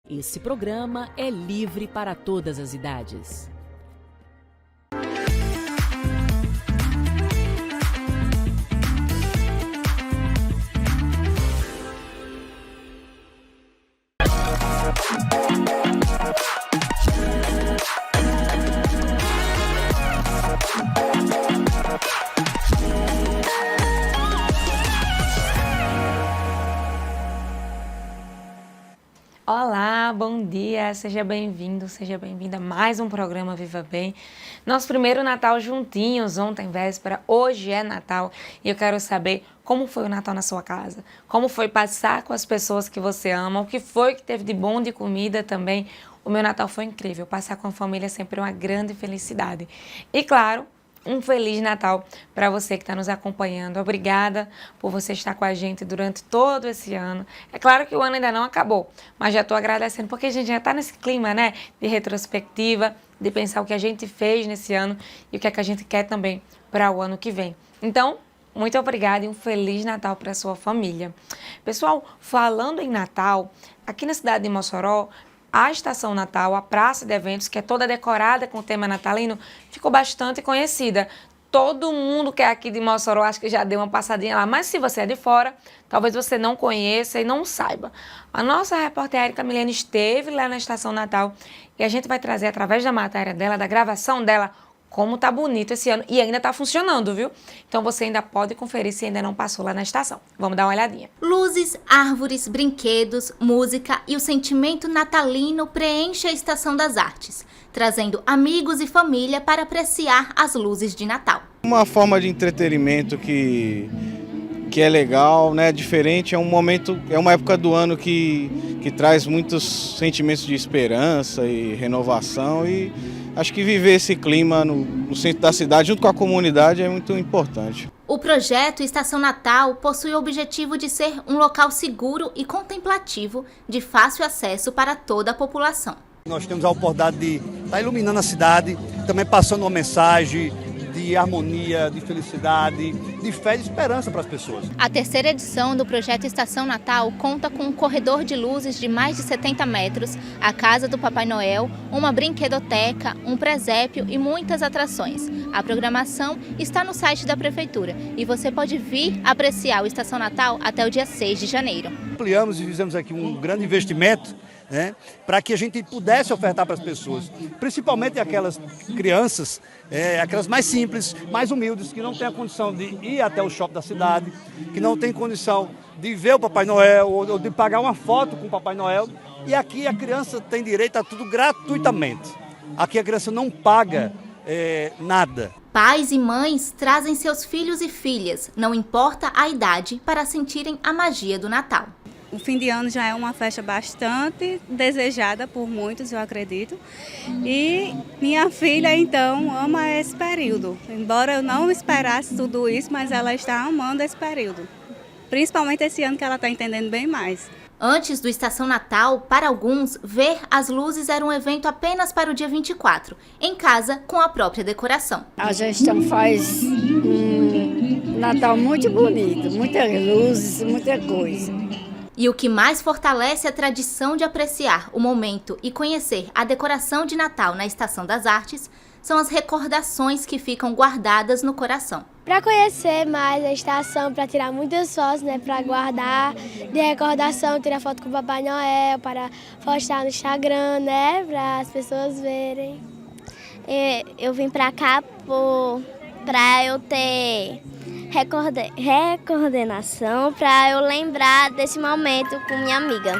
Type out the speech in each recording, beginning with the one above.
Esse programa é livre para todas as idades. Olá, bom dia, seja bem-vindo, seja bem-vinda a mais um programa Viva Bem. Nosso primeiro Natal juntinhos, ontem véspera, hoje é Natal e eu quero saber como foi o Natal na sua casa, como foi passar com as pessoas que você ama, o que foi que teve de bom de comida também. O meu Natal foi incrível, passar com a família é sempre uma grande felicidade. E claro, um Feliz Natal para você que está nos acompanhando. Obrigada por você estar com a gente durante todo esse ano. É claro que o ano ainda não acabou, mas já estou agradecendo porque a gente já está nesse clima, né, de retrospectiva, de pensar o que a gente fez nesse ano e o que é que a gente quer também para o ano que vem. Então, muito obrigada e um Feliz Natal para a sua família. Pessoal, falando em Natal, aqui na cidade de Mossoró, a Estação Natal, a praça de eventos, que é toda decorada com o tema natalino, ficou bastante conhecida. Todo mundo que é aqui de Mossoró acho que já deu uma passadinha lá, mas se você é de fora, talvez você não conheça e não saiba. A nossa repórter Érica Milene esteve lá na Estação Natal e a gente vai trazer através da matéria dela, da gravação dela, como tá bonito esse ano e ainda tá funcionando, viu? Então você ainda pode conferir se ainda não passou lá na estação. Vamos dar uma olhadinha. Luzes, árvores, brinquedos, música e o sentimento natalino preenche a Estação das Artes, trazendo amigos e família para apreciar as luzes de Natal. Uma forma de entretenimento que é legal, né? Diferente, é um momento, é uma época do ano que traz muitos sentimentos de esperança e renovação e acho que viver esse clima no centro da cidade, junto com a comunidade, é muito importante. O projeto Estação Natal possui o objetivo de ser um local seguro e contemplativo, de fácil acesso para toda a população. Nós temos a oportunidade de estar iluminando a cidade, também passando uma mensagem de harmonia, de felicidade, de fé e de esperança para as pessoas. A terceira edição do projeto Estação Natal conta com um corredor de luzes de mais de 70 metros, a casa do Papai Noel, uma brinquedoteca, um presépio e muitas atrações. A programação está no site da Prefeitura e você pode vir apreciar o Estação Natal até o dia 6 de janeiro. Ampliamos e fizemos aqui um grande investimento, né, para que a gente pudesse ofertar para as pessoas, principalmente aquelas crianças, aquelas mais simples, mais humildes, que não têm a condição de ir até o shopping da cidade, que não têm condição de ver o Papai Noel ou de pagar uma foto com o Papai Noel. E aqui a criança tem direito a tudo gratuitamente. Aqui a criança não paga nada. Pais e mães trazem seus filhos e filhas, não importa a idade, para sentirem a magia do Natal. O fim de ano já é uma festa bastante desejada por muitos, eu acredito. E minha filha, então, ama esse período. Embora eu não esperasse tudo isso, mas ela está amando esse período. Principalmente esse ano que ela está entendendo bem mais. Antes do Estação Natal, para alguns, ver as luzes era um evento apenas para o dia 24, em casa com a própria decoração. A gestão faz um Natal muito bonito, muitas luzes, muita coisa. E o que mais fortalece a tradição de apreciar o momento e conhecer a decoração de Natal na Estação das Artes são as recordações que ficam guardadas no coração. Para conhecer mais a estação, para tirar muitas fotos, né, para guardar de recordação, tirar foto com o Papai Noel, para postar no Instagram, né, para as pessoas verem. Eu vim para cá para eu ter recoordenação, para eu lembrar desse momento com minha amiga.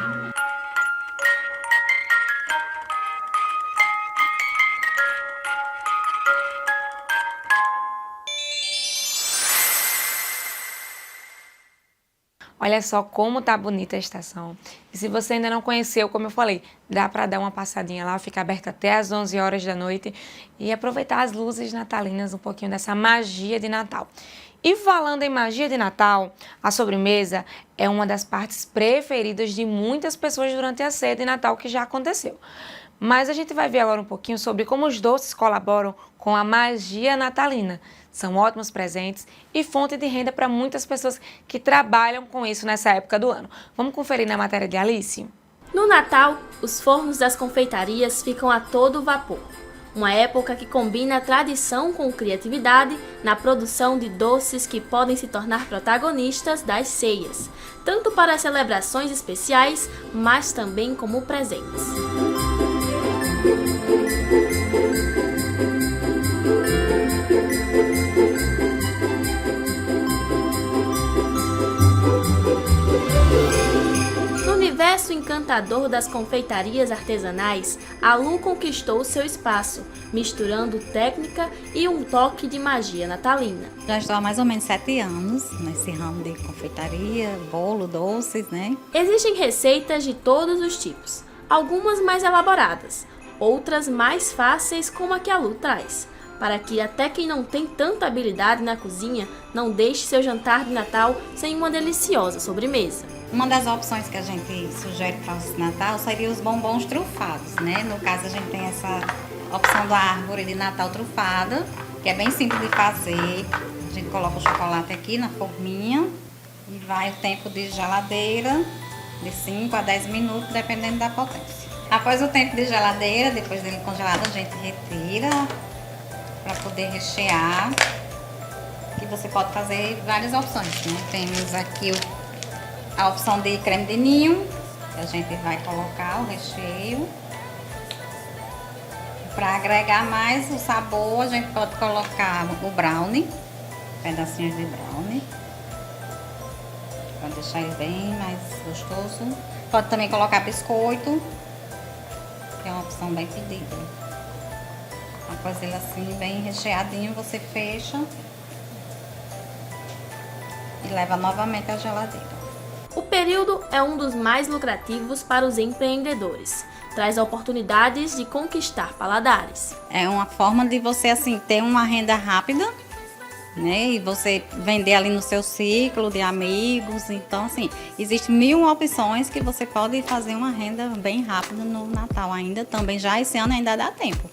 Olha só como tá bonita a estação. E se você ainda não conheceu, como eu falei, dá para dar uma passadinha lá, fica aberta até às 11 horas da noite e aproveitar as luzes natalinas, um pouquinho dessa magia de Natal. E falando em magia de Natal, a sobremesa é uma das partes preferidas de muitas pessoas durante a ceia de Natal que já aconteceu. Mas a gente vai ver agora um pouquinho sobre como os doces colaboram com a magia natalina. São ótimos presentes e fonte de renda para muitas pessoas que trabalham com isso nessa época do ano. Vamos conferir na matéria de Alice? No Natal, os fornos das confeitarias ficam a todo vapor. Uma época que combina tradição com criatividade na produção de doces que podem se tornar protagonistas das ceias, tanto para celebrações especiais, mas também como presentes. No universo encantador das confeitarias artesanais, a Lu conquistou seu espaço, misturando técnica e um toque de magia natalina. Já estou há mais ou menos 7 anos nesse ramo de confeitaria, bolo, doces, né? Existem receitas de todos os tipos, algumas mais elaboradas, outras mais fáceis como a que a Lu traz, para que até quem não tem tanta habilidade na cozinha não deixe seu jantar de Natal sem uma deliciosa sobremesa. Uma das opções que a gente sugere para o Natal seria os bombons trufados, né? No caso, a gente tem essa opção da árvore de Natal trufada, que é bem simples de fazer. A gente coloca o chocolate aqui na forminha e vai o tempo de geladeira de 5 a 10 minutos, dependendo da potência. Após o tempo de geladeira, depois dele congelado, a gente retira para poder rechear. E você pode fazer várias opções, né? Temos aqui a opção de creme de ninho, que a gente vai colocar o recheio. Para agregar mais o sabor, a gente pode colocar o brownie, pedacinhos de brownie, para deixar ele bem mais gostoso. Pode também colocar biscoito, que é uma opção bem pedida. Após ele assim bem recheadinho, você fecha e leva novamente à geladeira. O período é um dos mais lucrativos para os empreendedores. Traz oportunidades de conquistar paladares. É uma forma de você assim ter uma renda rápida, né? E você vender ali no seu ciclo de amigos. Então, assim, existem 1000 opções que você pode fazer uma renda bem rápida no Natal ainda. Também já esse ano ainda dá tempo.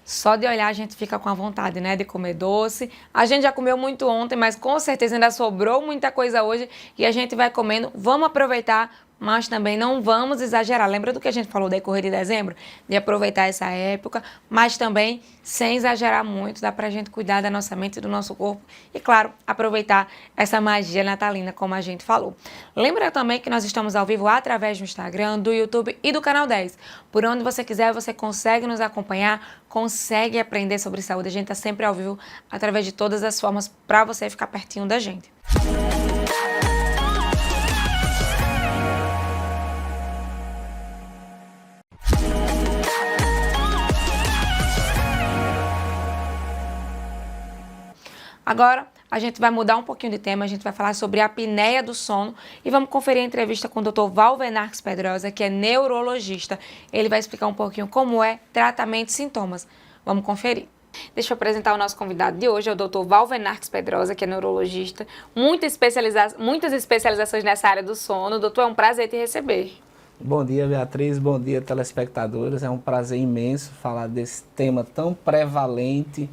Só de olhar a gente fica com a vontade, né, de comer doce. A gente já comeu muito ontem, mas com certeza ainda sobrou muita coisa hoje e a gente vai comendo. Vamos aproveitar, mas também não vamos exagerar. Lembra do que a gente falou da corrida de dezembro? De aproveitar essa época, mas também sem exagerar muito. Dá pra gente cuidar da nossa mente e do nosso corpo. E, claro, aproveitar essa magia natalina, como a gente falou. Lembra também que nós estamos ao vivo através do Instagram, do YouTube e do Canal 10. Por onde você quiser, você consegue nos acompanhar, consegue aprender sobre saúde. A gente está sempre ao vivo através de todas as formas para você ficar pertinho da gente. Agora, a gente vai mudar um pouquinho de tema, a gente vai falar sobre a apneia do sono e vamos conferir a entrevista com o Dr. Valvenarques Pedrosa, que é neurologista. Ele vai explicar um pouquinho como é tratamento e sintomas. Vamos conferir. Deixa eu apresentar o nosso convidado de hoje, é o Dr. Valvenarques Pedrosa, que é neurologista, muitas especializações nessa área do sono. Doutor, é um prazer te receber. Bom dia, Beatriz, bom dia, telespectadores. É um prazer imenso falar desse tema tão prevalente,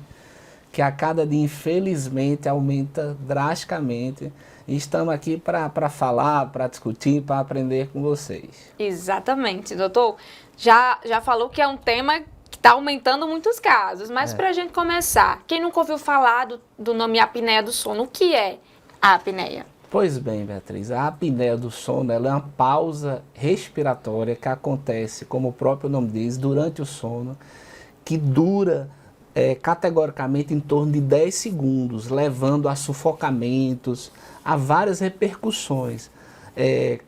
que a cada dia, infelizmente, aumenta drasticamente. E estamos aqui para falar, para discutir, para aprender com vocês. Exatamente. Doutor, já falou que é um tema que está aumentando muitos casos, mas para a gente começar, quem nunca ouviu falar do nome apneia do sono, o que é a apneia? Pois bem, Beatriz, a apneia do sono ela é uma pausa respiratória que acontece, como o próprio nome diz, durante o sono, que dura categoricamente em torno de 10 segundos, levando a sufocamentos, a várias repercussões.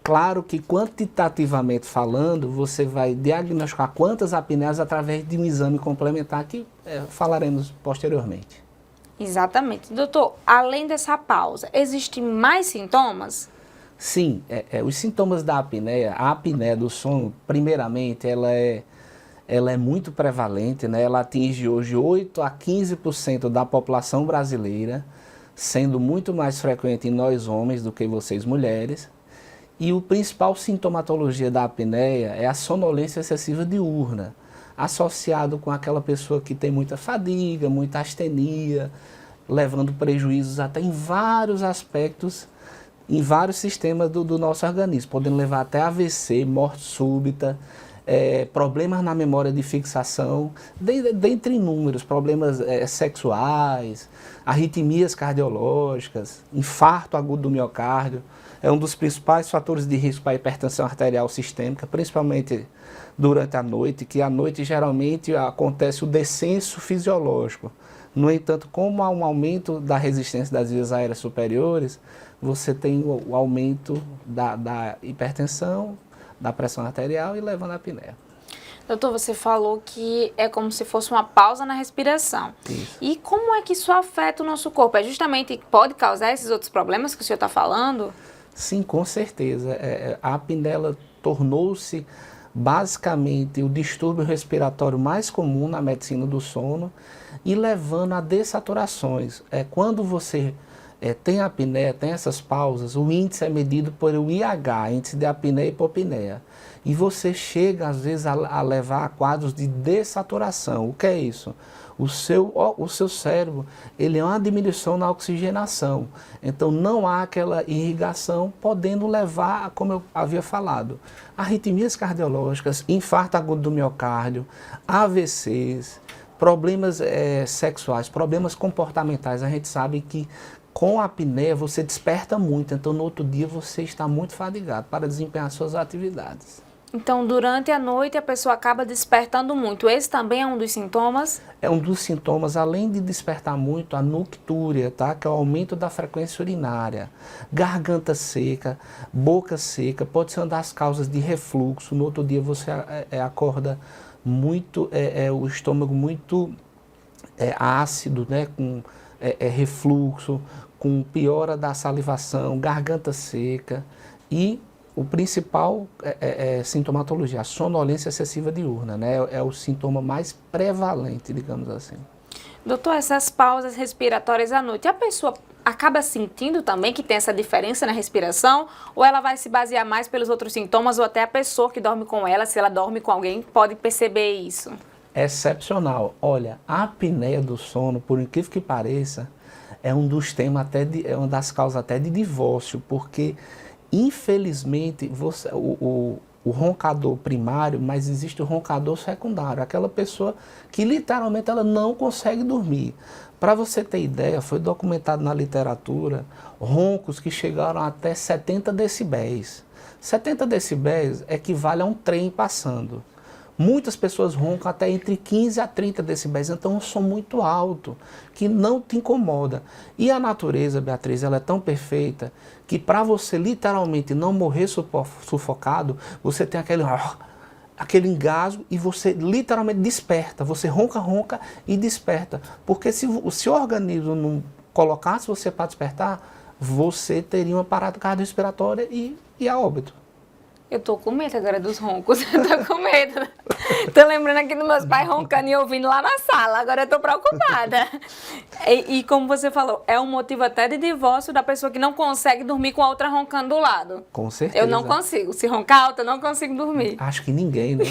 Claro que quantitativamente falando, você vai diagnosticar quantas apneias através de um exame complementar que falaremos posteriormente. Exatamente. Doutor, além dessa pausa, existem mais sintomas? Sim, os sintomas da apneia, a apneia do sono, primeiramente, ela é muito prevalente, né? Ela atinge hoje 8 a 15% da população brasileira, sendo muito mais frequente em nós homens do que vocês mulheres. E o principal sintomatologia da apneia é a sonolência excessiva diurna, associado com aquela pessoa que tem muita fadiga, muita astenia, levando prejuízos até em vários aspectos, em vários sistemas do nosso organismo, podendo levar até AVC, morte súbita, problemas na memória de fixação, dentre inúmeros, problemas sexuais, arritmias cardiológicas, infarto agudo do miocárdio. É um dos principais fatores de risco para a hipertensão arterial sistêmica, principalmente durante a noite, que à noite geralmente acontece o descenso fisiológico. No entanto, como há um aumento da resistência das vias aéreas superiores, você tem o aumento da hipertensão, da pressão arterial e levando à apneia. Doutor, você falou que é como se fosse uma pausa na respiração. Isso. E como é que isso afeta o nosso corpo? É justamente, pode causar esses outros problemas que o senhor está falando? Sim, com certeza. A apneia tornou-se basicamente o distúrbio respiratório mais comum na medicina do sono e levando a dessaturações. Quando você tem apneia, tem essas pausas, o índice é medido por o IH, índice de apneia e hipopneia. E você chega, às vezes, a levar a quadros de dessaturação. O que é isso? O seu cérebro, ele é uma diminuição na oxigenação. Então, não há aquela irrigação, podendo levar, como eu havia falado, arritmias cardiológicas, infarto agudo do miocárdio, AVCs, problemas sexuais, problemas comportamentais. A gente sabe que com a apneia você desperta muito, então no outro dia você está muito fadigado para desempenhar suas atividades. Então, durante a noite a pessoa acaba despertando muito. Esse também é um dos sintomas? É um dos sintomas, além de despertar muito, a noctúria, tá? Que é o aumento da frequência urinária, garganta seca, boca seca, pode ser uma das causas de refluxo. No outro dia você acorda muito, o estômago muito ácido, né? Com refluxo, com piora da salivação, garganta seca e o principal sintomatologia, a sonolência excessiva diurna, né? É o sintoma mais prevalente, digamos assim. Doutor, essas pausas respiratórias à noite, a pessoa acaba sentindo também que tem essa diferença na respiração ou ela vai se basear mais pelos outros sintomas ou até a pessoa que dorme com ela, se ela dorme com alguém, pode perceber isso? Excepcional. Olha, a apneia do sono, por incrível que pareça, é um dos temas é uma das causas até de divórcio, porque infelizmente o roncador primário, mas existe o roncador secundário, aquela pessoa que literalmente ela não consegue dormir. Para você ter ideia, foi documentado na literatura roncos que chegaram até 70 decibéis. 70 decibéis equivale a um trem passando. Muitas pessoas roncam até entre 15 a 30 decibéis, então é um som muito alto, que não te incomoda. E a natureza, Beatriz, ela é tão perfeita, que para você literalmente não morrer sufocado, você tem aquele engasgo e você literalmente desperta, você ronca e desperta. Porque se o organismo não colocasse você para despertar, você teria uma parada cardiorrespiratória e a óbito. Eu tô com medo agora dos roncos, eu tô com medo. Tô lembrando aqui dos meus pais roncando e ouvindo lá na sala, agora eu tô preocupada. E como você falou, é um motivo até de divórcio da pessoa que não consegue dormir com a outra roncando do lado. Com certeza. Eu não consigo, se roncar alto eu não consigo dormir. Acho que ninguém, né?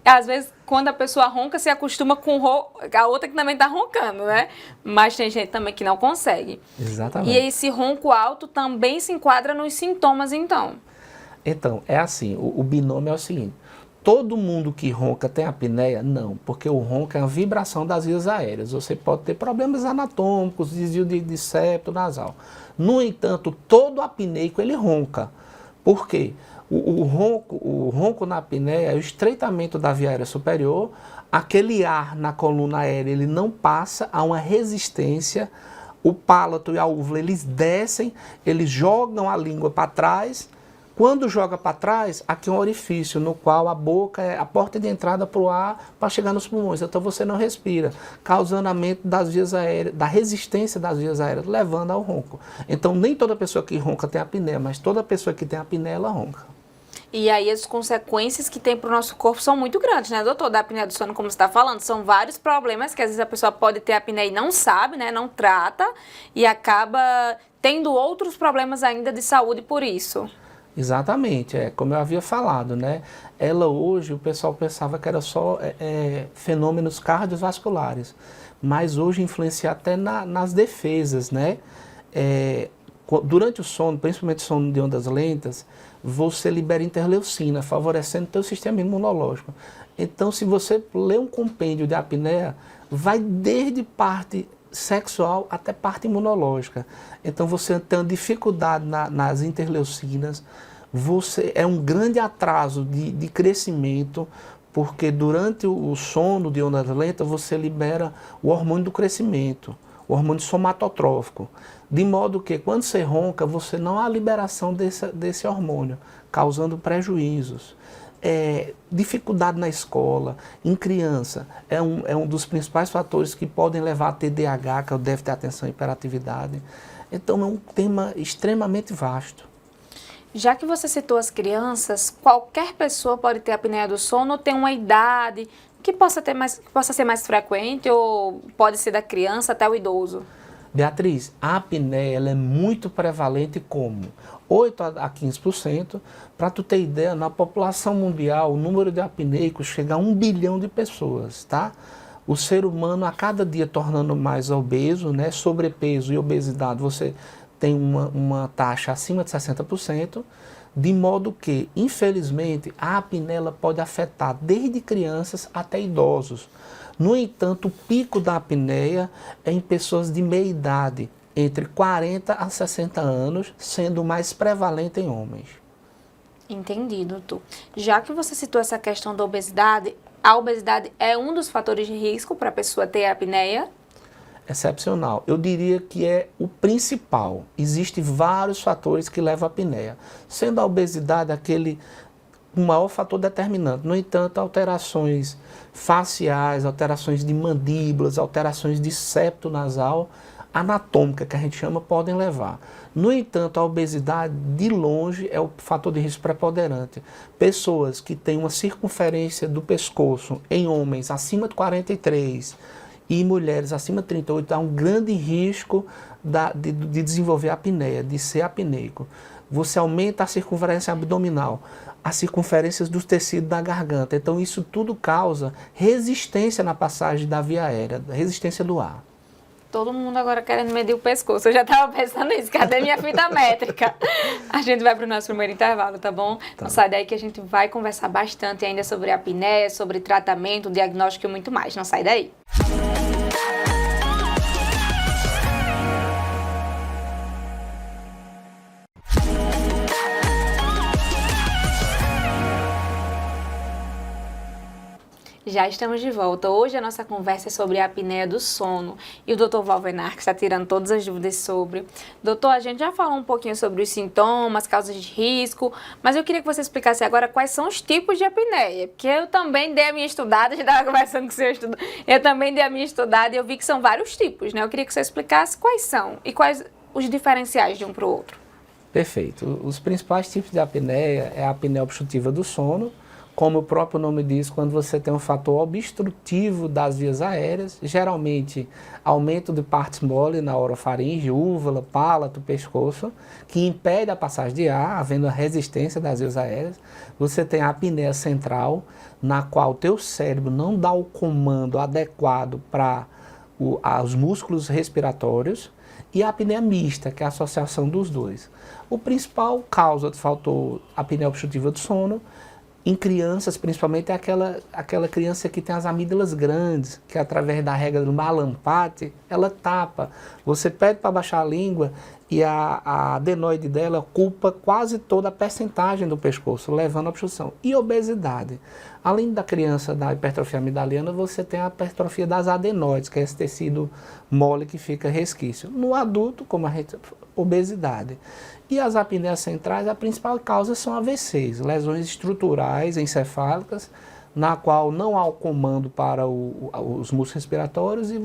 Às vezes, quando a pessoa ronca, se acostuma com a outra que também tá roncando, né? Mas tem gente também que não consegue. Exatamente. E esse ronco alto também se enquadra nos sintomas, então? Então, é assim, o binômio é o seguinte, todo mundo que ronca tem apneia? Não, porque o ronco é uma vibração das vias aéreas, você pode ter problemas anatômicos, desvio de septo nasal. No entanto, todo apneico ele ronca. Por quê? O ronco na apneia é o estreitamento da via aérea superior, aquele ar na coluna aérea ele não passa, há uma resistência, o palato e a úvula eles descem, eles jogam a língua para trás, Quando joga para trás, aqui é um orifício no qual a boca é a porta de entrada para o ar para chegar nos pulmões. Então você não respira, causando aumento das vias aéreas, da resistência das vias aéreas, levando ao ronco. Então nem toda pessoa que ronca tem apneia, mas toda pessoa que tem apneia, ela ronca. E aí as consequências que tem para o nosso corpo são muito grandes, né, doutor? Da apneia do sono, como você está falando, são vários problemas que às vezes a pessoa pode ter apneia e não sabe, né, não trata, e acaba tendo outros problemas ainda de saúde por isso. Exatamente, como eu havia falado, né? Ela hoje, o pessoal pensava que era só fenômenos cardiovasculares, mas hoje influencia até nas defesas, né? Durante o sono, principalmente o sono de ondas lentas, você libera interleucina, favorecendo o teu sistema imunológico. Então, se você ler um compêndio de apneia, vai desde parte sexual até parte imunológica. Então você tem uma dificuldade nas interleucinas, você é um grande atraso de crescimento, porque durante o sono de ondas lentas você libera o hormônio do crescimento, o hormônio somatotrófico, de modo que quando você ronca, você não há liberação desse hormônio, causando prejuízos. Dificuldade na escola, em criança, é um dos principais fatores que podem levar a TDAH, que é o déficit de atenção e hiperatividade. Então é um tema extremamente vasto. Já que você citou as crianças, qualquer pessoa pode ter apneia do sono ou tem uma idade que possa ser mais frequente ou pode ser da criança até o idoso? Beatriz, a apneia ela é muito prevalente como 8 a 15%. Para tu ter ideia, na população mundial, o número de apneicos chega a 1 bilhão de pessoas, tá? O ser humano, a cada dia tornando mais obeso, né? Sobrepeso e obesidade, você tem uma taxa acima de 60%, de modo que, infelizmente, a apneia pode afetar desde crianças até idosos. No entanto, o pico da apneia é em pessoas de meia idade, entre 40 a 60 anos, sendo mais prevalente em homens. Entendi, doutor. Já que você citou essa questão da obesidade, a obesidade é um dos fatores de risco para a pessoa ter apneia? Excepcional. Eu diria que é o principal. Existem vários fatores que levam à apneia, sendo a obesidade o maior fator determinante. No entanto, alterações faciais, alterações de mandíbulas, alterações de septo nasal, anatômica, que a gente chama, podem levar. No entanto, a obesidade, de longe, é o fator de risco preponderante. Pessoas que têm uma circunferência do pescoço em homens acima de 43 e mulheres acima de 38, há um grande risco de desenvolver apneia, de ser apneico. Você aumenta a circunferência abdominal, as circunferências dos tecidos da garganta. Então, isso tudo causa resistência na passagem da via aérea, resistência do ar. Todo mundo agora querendo medir o pescoço. Eu já estava pensando nisso. Cadê minha fita métrica? A gente vai para o nosso primeiro intervalo, tá bom? Tá. Então sai daí que a gente vai conversar bastante ainda sobre a apneia, sobre tratamento, diagnóstico e muito mais. Não sai daí. Já estamos de volta. Hoje a nossa conversa é sobre a apneia do sono. E o doutor Valvenar, que está tirando todas as dúvidas sobre. Doutor, a gente já falou um pouquinho sobre os sintomas, causas de risco, mas eu queria que você explicasse agora quais são os tipos de apneia. Porque eu também dei a minha estudada, a gente estava conversando com o senhor, eu também dei a minha estudada e eu vi que são vários tipos, né? Eu queria que você explicasse quais são e quais os diferenciais de um para o outro. Perfeito. Os principais tipos de apneia é a apneia obstrutiva do sono, como o próprio nome diz, quando você tem um fator obstrutivo das vias aéreas, geralmente aumento de partes mole na orofaringe, úvula, palato, pescoço, que impede a passagem de ar, havendo a resistência das vias aéreas. Você tem a apneia central, na qual o teu cérebro não dá o comando adequado para os músculos respiratórios, e a apneia mista, que é a associação dos dois. O principal causa de fator apneia obstrutiva do sono, em crianças, principalmente, é aquela criança que tem as amígdalas grandes, que através da regra do Mallampati, ela tapa. Você pede para baixar a língua e a adenoide dela ocupa quase toda a percentagem do pescoço, levando à obstrução. E obesidade. Além da criança da hipertrofia amigdaliana, você tem a hipertrofia das adenoides, que é esse tecido mole que fica resquício. No adulto, como a gente obesidade. E as apneias centrais, a principal causa são AVCs, lesões estruturais encefálicas, na qual não há o comando para os músculos respiratórios e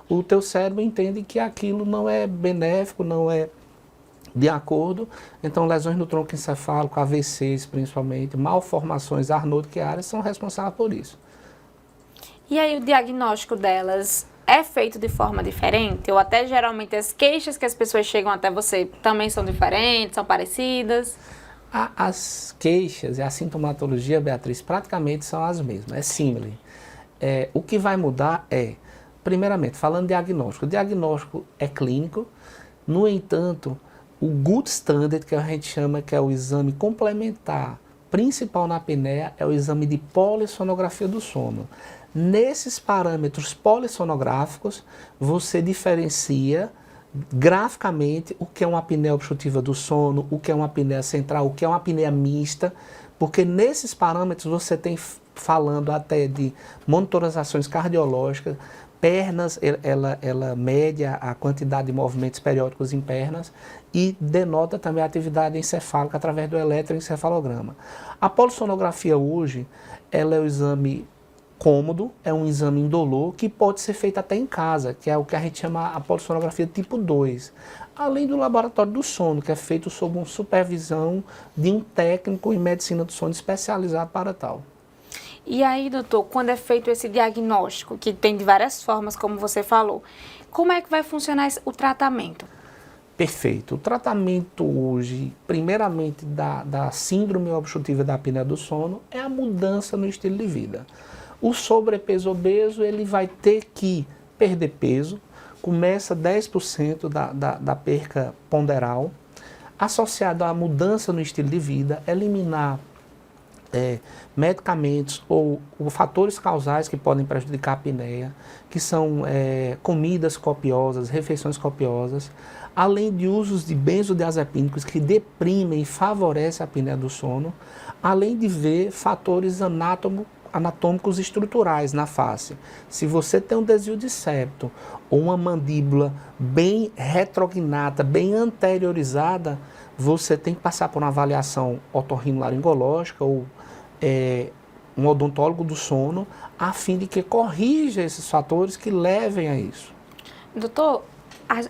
o teu cérebro entende que aquilo não é benéfico, não é de acordo. Então, lesões no tronco encefálico, AVCs principalmente, malformações arnoldquiárias são responsáveis por isso. E aí o diagnóstico delas é feito de forma diferente? Ou até geralmente as queixas que as pessoas chegam até você também são diferentes, são parecidas? As queixas e a sintomatologia, Beatriz, praticamente são as mesmas, é similar. O que vai mudar primeiramente, falando de diagnóstico, o diagnóstico é clínico, no entanto, o gold standard, que a gente chama que é o exame complementar, principal na apneia, é o exame de polissonografia do sono. Nesses parâmetros polissonográficos, você diferencia graficamente o que é uma apneia obstrutiva do sono, o que é uma apneia central, o que é uma apneia mista, porque nesses parâmetros você tem falando até de monitorizações cardiológicas, pernas, ela mede a quantidade de movimentos periódicos em pernas e denota também a atividade encefálica através do eletroencefalograma. A polissonografia hoje, ela é o exame cômodo, é um exame indolor que pode ser feito até em casa, que é o que a gente chama a polissonografia tipo 2. Além do laboratório do sono, que é feito sob uma supervisão de um técnico em medicina do sono especializado para tal. E aí, doutor, quando é feito esse diagnóstico, que tem de várias formas, como você falou, como é que vai funcionar o tratamento? Perfeito. O tratamento hoje, primeiramente da síndrome obstrutiva da apneia do sono, é a mudança no estilo de vida. O sobrepeso obeso, ele vai ter que perder peso, começa 10% da perca ponderal, associado à mudança no estilo de vida, eliminar medicamentos ou fatores causais que podem prejudicar a apneia, que são comidas copiosas, refeições copiosas, além de usos de benzodiazepínicos que deprimem e favorecem a apneia do sono, além de ver fatores anatômicos estruturais na face. Se você tem um desvio de septo ou uma mandíbula bem retrognata, bem anteriorizada, você tem que passar por uma avaliação otorrinolaringológica ou um odontólogo do sono, a fim de que corrija esses fatores que levem a isso. Doutor,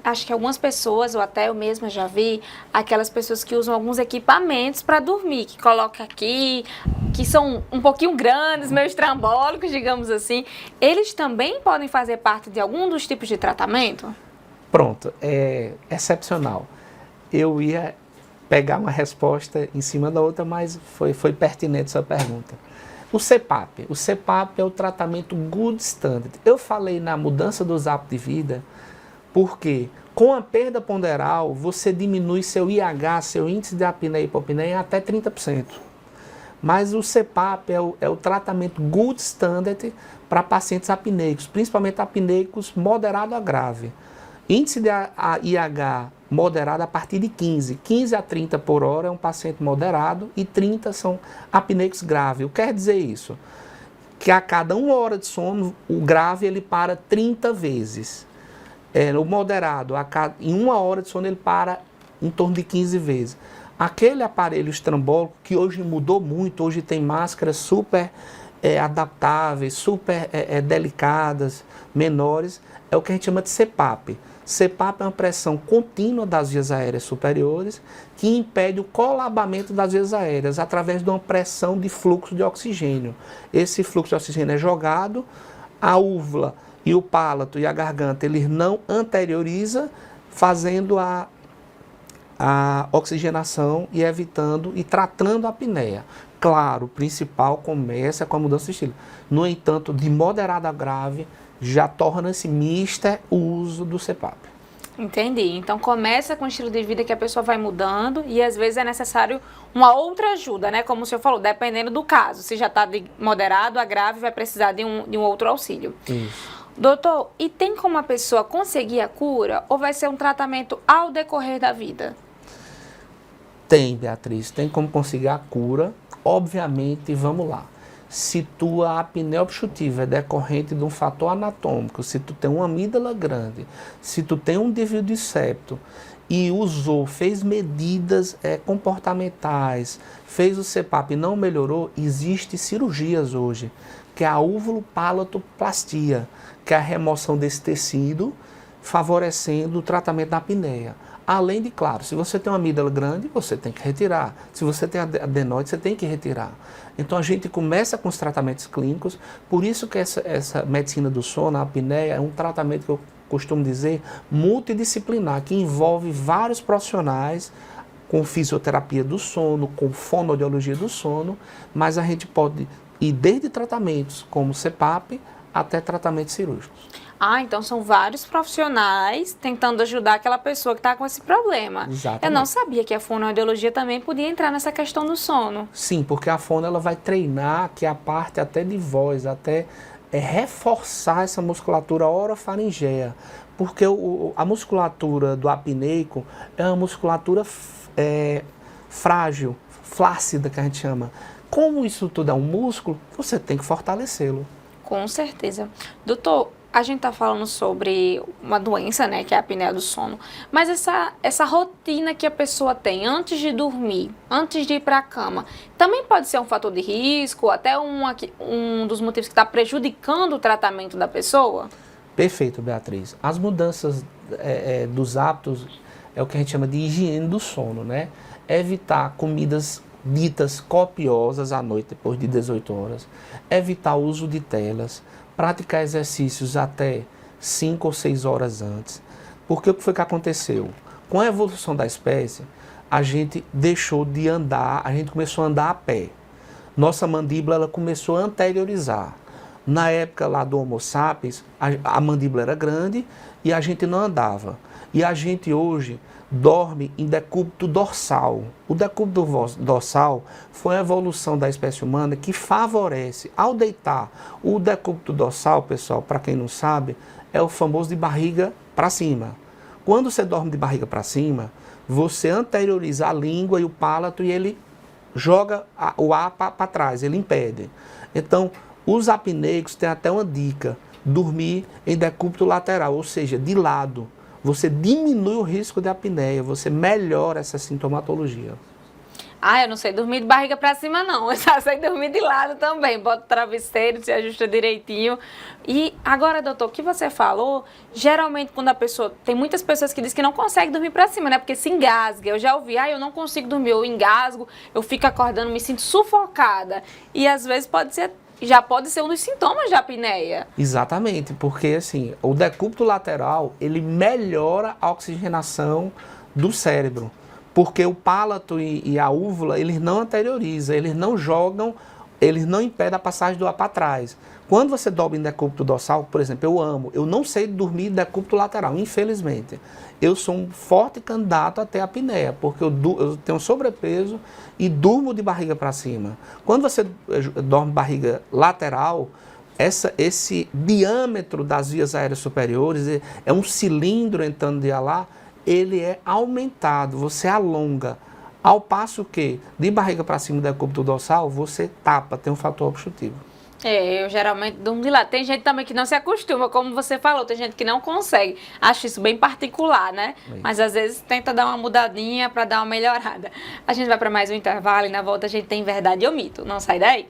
acho que algumas pessoas, ou até eu mesma já vi, aquelas pessoas que usam alguns equipamentos para dormir, que colocam aqui, que são um pouquinho grandes, meio estrambólicos, digamos assim, eles também podem fazer parte de algum dos tipos de tratamento? Pronto, é excepcional. Eu ia pegar uma resposta em cima da outra, mas foi pertinente sua pergunta. O CPAP é o tratamento gold standard. Eu falei na mudança dos hábitos de vida, porque com a perda ponderal, você diminui seu IH, seu índice de apneia e hipopneia, em até 30%. Mas o CPAP é o tratamento gold standard para pacientes apneicos, principalmente apneicos moderado a grave. Índice de IH moderado a partir de 15 a 30 por hora é um paciente moderado e 30 são apneicos graves. O que quer dizer isso? Que a cada 1 hora de sono, o grave ele para 30 vezes. O moderado, em 1 hora de sono, ele para em torno de 15 vezes. Aquele aparelho estrambólico, que hoje mudou muito, hoje tem máscaras super adaptáveis, super delicadas, menores, é o que a gente chama de CPAP. CPAP é uma pressão contínua das vias aéreas superiores que impede o colabamento das vias aéreas através de uma pressão de fluxo de oxigênio. Esse fluxo de oxigênio é jogado, a úvula e o palato e a garganta, eles não anteriorizam, fazendo a oxigenação e evitando e tratando a apneia. Claro, o principal começa com a mudança de estilo. No entanto, de moderado a grave, já torna-se mister o uso do CPAP. Entendi. Então começa com o estilo de vida que a pessoa vai mudando e às vezes é necessário uma outra ajuda, né? Como o senhor falou, dependendo do caso. Se já está de moderado a grave, vai precisar de um outro auxílio. Isso. Doutor, e tem como a pessoa conseguir a cura ou vai ser um tratamento ao decorrer da vida? Tem, Beatriz, tem como conseguir a cura. Obviamente, vamos lá. Se tua apneia obstrutiva é decorrente de um fator anatômico, se tu tem uma amígdala grande, se tu tem um desvio de septo e fez medidas comportamentais, fez o CPAP e não melhorou, existem cirurgias hoje, que é a úvulopalatoplastia, que é a remoção desse tecido, favorecendo o tratamento da apneia. Além de, claro, se você tem uma amígdala grande, você tem que retirar. Se você tem adenoide, você tem que retirar. Então a gente começa com os tratamentos clínicos, por isso que essa medicina do sono, a apneia, é um tratamento que eu costumo dizer multidisciplinar, que envolve vários profissionais, com fisioterapia do sono, com fonoaudiologia do sono, mas a gente pode ir desde tratamentos como CPAP até tratamentos cirúrgicos. Então são vários profissionais tentando ajudar aquela pessoa que está com esse problema. Exatamente. Eu não sabia que a fonoaudiologia também podia entrar nessa questão do sono. Sim, porque a fono ela vai treinar que a parte até de voz, até reforçar essa musculatura orofaringea, porque a musculatura do apneico é uma musculatura frágil, flácida que a gente chama. Como isso tudo é um músculo, você tem que fortalecê-lo. Com certeza. Doutor, a gente está falando sobre uma doença, né, que é a apneia do sono, mas essa rotina que a pessoa tem antes de dormir, antes de ir para a cama, também pode ser um fator de risco, até um dos motivos que está prejudicando o tratamento da pessoa? Perfeito, Beatriz. As mudanças dos hábitos é o que a gente chama de higiene do sono, né? Evitar comidas ditas copiosas à noite, depois de 18 horas, evitar o uso de telas, praticar exercícios até 5 ou 6 horas antes. Porque o que foi que aconteceu? Com a evolução da espécie, a gente deixou de andar, a gente começou a andar a pé. Nossa mandíbula ela começou a anteriorizar. Na época lá do Homo sapiens, a mandíbula era grande e a gente não andava. E a gente hoje dorme em decúbito dorsal. O decúbito dorsal foi a evolução da espécie humana que favorece, ao deitar, o decúbito dorsal, pessoal, para quem não sabe, é o famoso de barriga para cima. Quando você dorme de barriga para cima, você anterioriza a língua e o palato e ele joga o ar para trás, ele impede. Então, os apneicos têm até uma dica, dormir em decúbito lateral, ou seja, de lado. Você diminui o risco de apneia, você melhora essa sintomatologia. Eu não sei dormir de barriga para cima, não. Eu só sei dormir de lado também. Bota o travesseiro, se ajusta direitinho. E agora, doutor, o que você falou, geralmente quando a pessoa... Tem muitas pessoas que dizem que não conseguem dormir para cima, né? Porque se engasga. Eu já ouvi, eu não consigo dormir, eu engasgo, eu fico acordando, me sinto sufocada. E às vezes já pode ser um dos sintomas da apneia. Exatamente, porque assim, o decúbito lateral, ele melhora a oxigenação do cérebro, porque o palato e a úvula, eles não anteriorizam, eles não jogam, eles não impedem a passagem do ar para trás. Quando você dorme em decúbito dorsal, por exemplo, eu não sei dormir em decúbito lateral, infelizmente. Eu sou um forte candidato a ter apneia, porque eu tenho sobrepeso e durmo de barriga para cima. Quando você dorme barriga lateral, esse diâmetro das vias aéreas superiores é um cilindro entrando de ar lá, ele é aumentado, você alonga. Ao passo que, de barriga para cima do decúbito dorsal, você tapa, tem um fator obstrutivo. Eu geralmente durmo de lado. Tem gente também que não se acostuma, como você falou, tem gente que não consegue. Acho isso bem particular, né? Mas às vezes tenta dar uma mudadinha para dar uma melhorada. A gente vai para mais um intervalo e na volta a gente tem Verdade ou Mito. Não sai daí?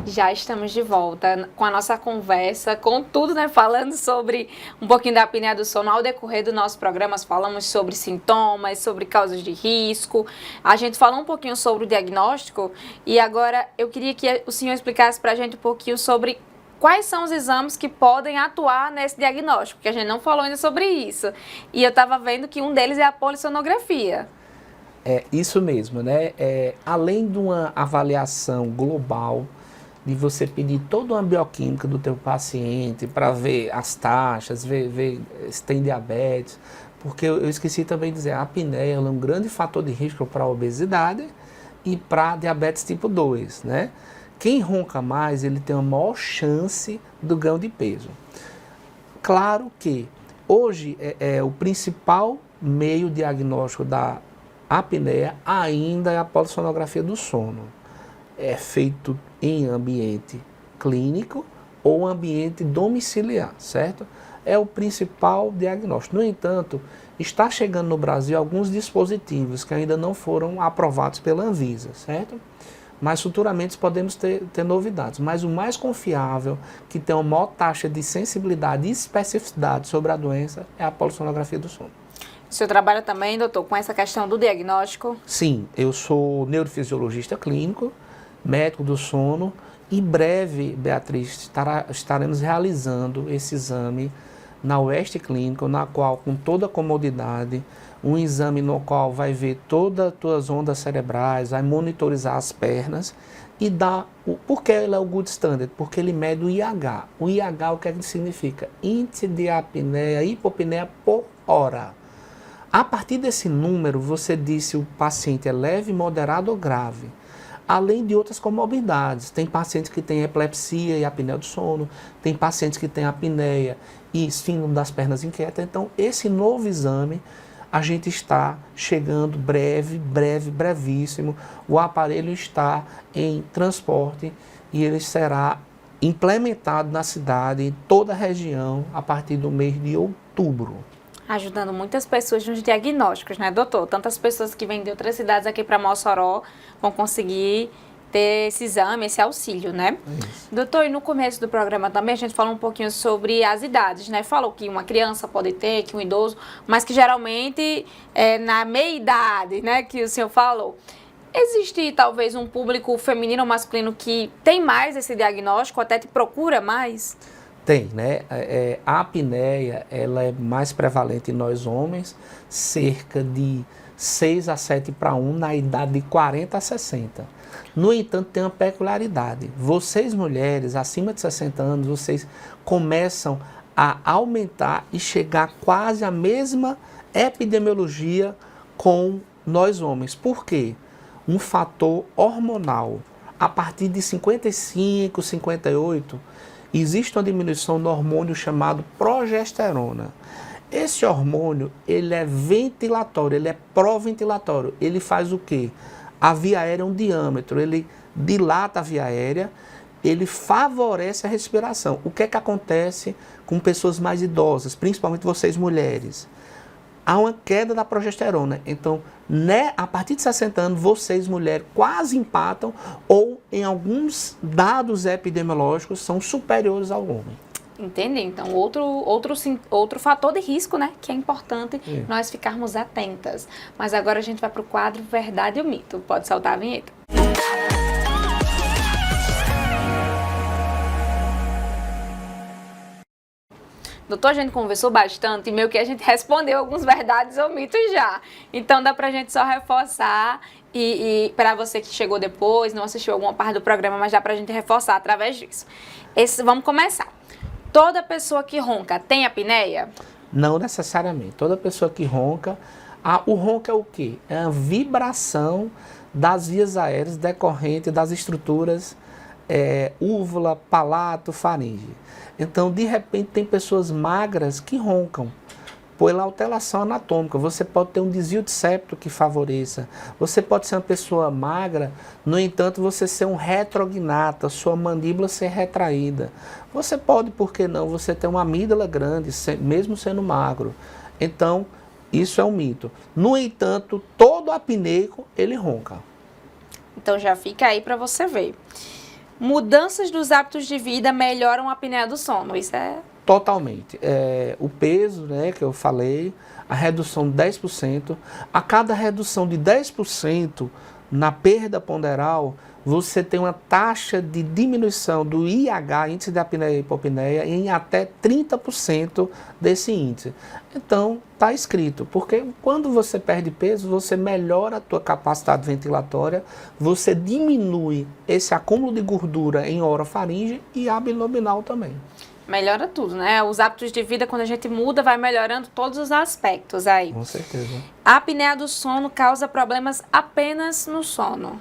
Já estamos de volta com a nossa conversa, com tudo, né? Falando sobre um pouquinho da apneia do sono. Ao decorrer do nosso programa, falamos sobre sintomas, sobre causas de risco. A gente falou um pouquinho sobre o diagnóstico e agora eu queria que o senhor explicasse para a gente um pouquinho sobre quais são os exames que podem atuar nesse diagnóstico, porque a gente não falou ainda sobre isso. E eu estava vendo que um deles é a polissonografia. É isso mesmo, né? Além de uma avaliação global, de você pedir toda uma bioquímica do teu paciente para ver as taxas, ver se tem diabetes, porque eu esqueci também de dizer, a apneia é um grande fator de risco para a obesidade e para diabetes tipo 2, né? Quem ronca mais, ele tem uma maior chance do ganho de peso. Claro que hoje o principal meio diagnóstico da A apneia ainda é a polissonografia do sono. É feito em ambiente clínico ou ambiente domiciliar, certo? É o principal diagnóstico. No entanto, está chegando no Brasil alguns dispositivos que ainda não foram aprovados pela Anvisa, certo? Mas futuramente podemos ter novidades. Mas o mais confiável, que tem uma maior taxa de sensibilidade e especificidade sobre a doença, é a polissonografia do sono. O senhor trabalha também, doutor, com essa questão do diagnóstico? Sim, eu sou neurofisiologista clínico, médico do sono, e breve, Beatriz, estaremos realizando esse exame na Oeste Clínico, na qual, com toda a comodidade, um exame no qual vai ver todas as tuas ondas cerebrais, vai monitorizar as pernas e dar... Por que ele é o gold standard? Porque ele mede o IH. O IH, o que é que significa? Índice de apneia, hipopneia por hora. A partir desse número, você diz se o paciente é leve, moderado ou grave. Além de outras comorbidades. Tem pacientes que têm epilepsia e apneia do sono, tem pacientes que têm apneia e síndrome das pernas inquietas. Então, esse novo exame, a gente está chegando brevíssimo. O aparelho está em transporte e ele será implementado na cidade, em toda a região, a partir do mês de outubro. Ajudando muitas pessoas nos diagnósticos, né, doutor? Tantas pessoas que vêm de outras cidades aqui para Mossoró vão conseguir ter esse exame, esse auxílio, né? Isso. Doutor, e no começo do programa também a gente falou um pouquinho sobre as idades, né? Falou que uma criança pode ter, que um idoso, mas que geralmente é na meia-idade, né, que o senhor falou. Existe talvez um público feminino ou masculino que tem mais esse diagnóstico, até te procura mais? Tem, né? A apneia, ela é mais prevalente em nós homens, cerca de 6 a 7 para 1 na idade de 40 a 60. No entanto, tem uma peculiaridade. Vocês mulheres, acima de 60 anos, vocês começam a aumentar e chegar quase à mesma epidemiologia com nós homens. Por quê? Um fator hormonal. A partir de 55, 58, existe uma diminuição no hormônio chamado progesterona. Esse hormônio, ele é ventilatório, ele é proventilatório. Ele faz o quê? A via aérea é um diâmetro, ele dilata a via aérea, ele favorece a respiração. O que é que acontece com pessoas mais idosas, principalmente vocês mulheres? Há uma queda da progesterona. Então, né, a partir de 60 anos, vocês, mulheres, quase empatam ou, em alguns dados epidemiológicos, são superiores ao homem. Entendi. Então, outro fator de risco, né, que é importante nós ficarmos atentas. Mas agora a gente vai para o quadro Verdade ou Mito. Pode soltar a vinheta. Doutor, a gente conversou bastante e meio que a gente respondeu alguns verdades ou mitos já. Então dá pra gente só reforçar e para você que chegou depois, não assistiu alguma parte do programa, mas dá pra gente reforçar através disso. Vamos começar. Toda pessoa que ronca tem apneia? Não necessariamente. Toda pessoa que ronca, o ronco é o quê? É a vibração das vias aéreas decorrente das estruturas úvula, palato, faringe. Então, de repente, tem pessoas magras que roncam pela alteração anatômica. Você pode ter um desvio de septo que favoreça. Você pode ser uma pessoa magra, no entanto, você ser um retrognata, sua mandíbula ser retraída. Você pode, por que não, você ter uma amígdala grande, mesmo sendo magro. Então, isso é um mito. No entanto, todo apneico, ele ronca. Então, já fica aí para você ver. Mudanças dos hábitos de vida melhoram a apneia do sono, isso é... Totalmente. O peso, né, que eu falei, a redução de 10%, a cada redução de 10% na perda ponderal, você tem uma taxa de diminuição do IH, índice de apneia e hipopneia, em até 30% desse índice. Então, está escrito, porque quando você perde peso, você melhora a tua capacidade ventilatória, você diminui esse acúmulo de gordura em orofaringe e abdominal também. Melhora tudo, né? Os hábitos de vida, quando a gente muda, vai melhorando todos os aspectos aí. Com certeza. A apneia do sono causa problemas apenas no sono?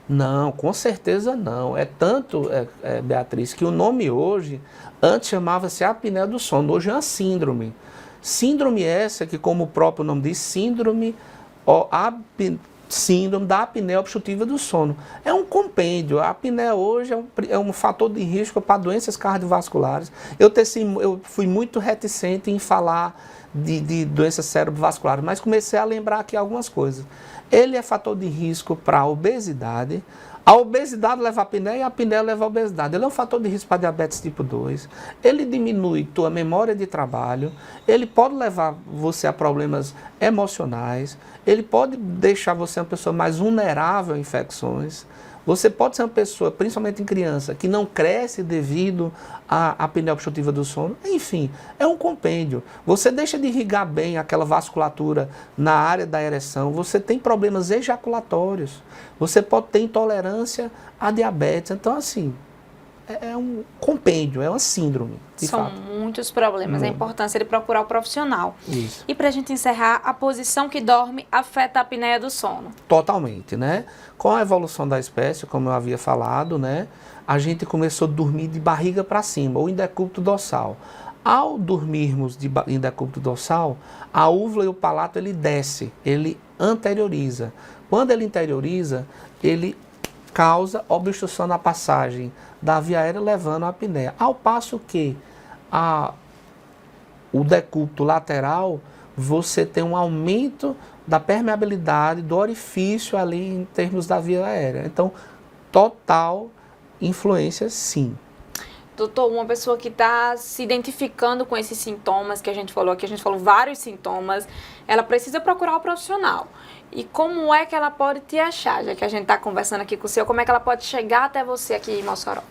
Não, com certeza não. É tanto, Beatriz, que o nome hoje, antes chamava-se apneia do sono, hoje é uma síndrome. Síndrome essa que, como o próprio nome diz, síndrome a síndrome da apneia obstrutiva do sono. É um compêndio. A apneia hoje é um fator de risco para doenças cardiovasculares. Eu fui muito reticente em falar de doenças cerebrovasculares, mas comecei a lembrar aqui algumas coisas. Ele é fator de risco para a obesidade. A obesidade leva a apneia e a apneia leva a obesidade. Ele é um fator de risco para diabetes tipo 2. Ele diminui tua memória de trabalho. Ele pode levar você a problemas emocionais. Ele pode deixar você uma pessoa mais vulnerável a infecções. Você pode ser uma pessoa, principalmente em criança, que não cresce devido à apneia obstrutiva do sono. Enfim, é um compêndio. Você deixa de irrigar bem aquela vasculatura na área da ereção. Você tem problemas ejaculatórios. Você pode ter intolerância a diabetes. Então, assim, é um compêndio, é uma síndrome. São muitos problemas. A importância de procurar o profissional. Isso. E para a gente encerrar, a posição que dorme afeta a apneia do sono? Totalmente, né? Com a evolução da espécie, como eu havia falado, né? A gente começou a dormir de barriga para cima, ou em decúbito dorsal. Ao dormirmos em decúbito dorsal, a úvula e o palato ele desce, ele anterioriza. Quando ele interioriza, ele causa obstrução na passagem da via aérea, levando à apneia. Ao passo que o decúbito lateral, você tem um aumento da permeabilidade do orifício ali em termos da via aérea. Então, total influência, sim. Doutor, uma pessoa que está se identificando com esses sintomas que a gente falou aqui, a gente falou vários sintomas, ela precisa procurar o profissional. E como é que ela pode te achar, já que a gente está conversando aqui com o senhor, como é que ela pode chegar até você aqui em Mossoró?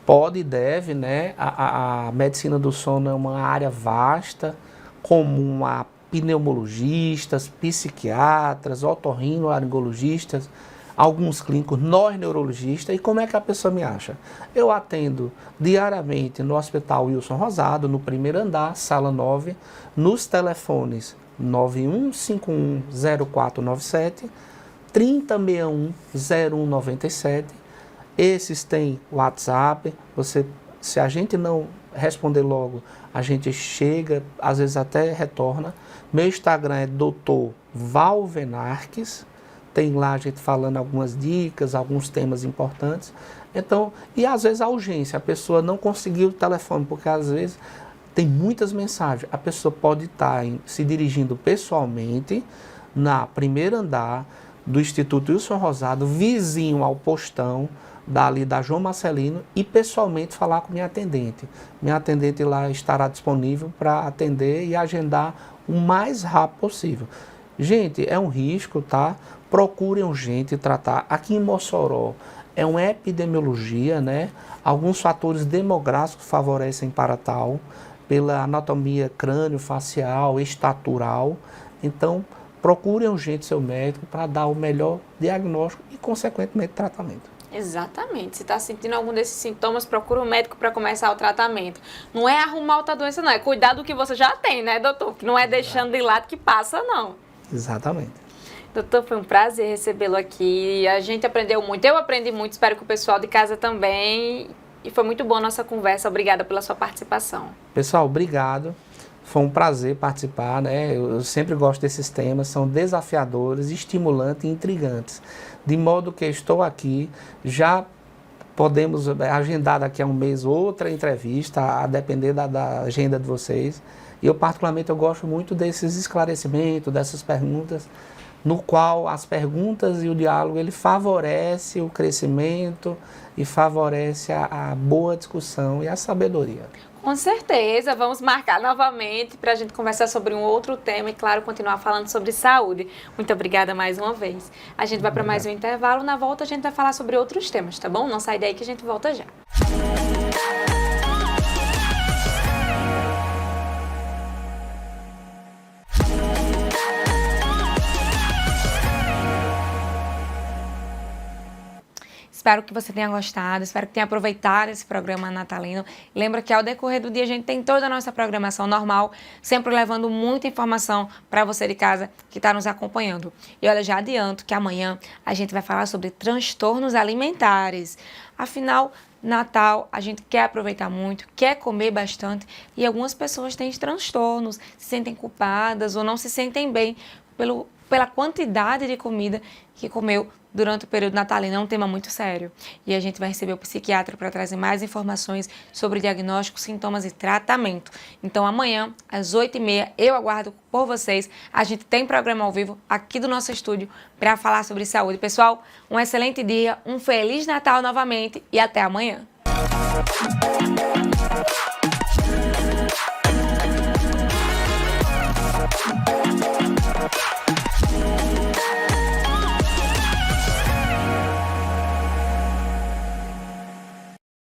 Pode e deve, né? A medicina do sono é uma área vasta, comum a pneumologistas, psiquiatras, otorrinolaringologistas, alguns clínicos, nós neurologistas. E como é que a pessoa me acha? Eu atendo diariamente no Hospital Wilson Rosado, no primeiro andar, sala 9, nos telefones 91510497, 30610197. Esses têm WhatsApp. Se a gente não responder logo, a gente chega, às vezes até retorna. Meu Instagram é Dr. Valvenarques. Tem lá a gente falando algumas dicas, alguns temas importantes. Então, e às vezes a urgência, a pessoa não conseguiu o telefone, porque às vezes tem muitas mensagens. A pessoa pode estar se dirigindo pessoalmente na primeiro andar do Instituto Wilson Rosado, vizinho ao postão dali da João Marcelino, e pessoalmente falar com minha atendente. Minha atendente lá estará disponível para atender e agendar o mais rápido possível. Gente, é um risco, tá? Procurem urgente tratar. Aqui em Mossoró é uma epidemiologia, né? Alguns fatores demográficos favorecem para tal, pela anatomia crânio-facial, estatural. Então, procurem urgente seu médico para dar o melhor diagnóstico e, consequentemente, tratamento. Exatamente. Se está sentindo algum desses sintomas, procura um médico para começar o tratamento. Não é arrumar outra doença, não. É cuidar do que você já tem, né, doutor? Que não é deixando de lado que passa, não. Exatamente. Doutor, foi um prazer recebê-lo aqui. A gente aprendeu muito. Eu aprendi muito, espero que o pessoal de casa também. E foi muito boa a nossa conversa. Obrigada pela sua participação. Pessoal, obrigado. Foi um prazer participar, né? Eu sempre gosto desses temas, são desafiadores, estimulantes e intrigantes. De modo que estou aqui, já podemos agendar daqui a um mês outra entrevista, a depender da agenda de vocês. E eu particularmente eu gosto muito desses esclarecimentos, dessas perguntas, no qual as perguntas e o diálogo ele favorece o crescimento e favorece a boa discussão e a sabedoria. Com certeza, vamos marcar novamente para a gente conversar sobre um outro tema e, claro, continuar falando sobre saúde. Muito obrigada mais uma vez. A gente vai para mais um intervalo, na volta a gente vai falar sobre outros temas, tá bom? Não sai daí que a gente volta já. Espero que você tenha gostado, espero que tenha aproveitado esse programa natalino. Lembra que ao decorrer do dia a gente tem toda a nossa programação normal, sempre levando muita informação para você de casa que está nos acompanhando. E olha, já adianto que amanhã a gente vai falar sobre transtornos alimentares. Afinal, Natal a gente quer aproveitar muito, quer comer bastante e algumas pessoas têm transtornos, se sentem culpadas ou não se sentem bem pelo pela quantidade de comida que comeu durante o período natalino. É um tema muito sério. E a gente vai receber o psiquiatra para trazer mais informações sobre diagnóstico, sintomas e tratamento. Então amanhã, às 8h30, eu aguardo por vocês. A gente tem programa ao vivo aqui do nosso estúdio para falar sobre saúde. Pessoal, um excelente dia, um Feliz Natal novamente e até amanhã.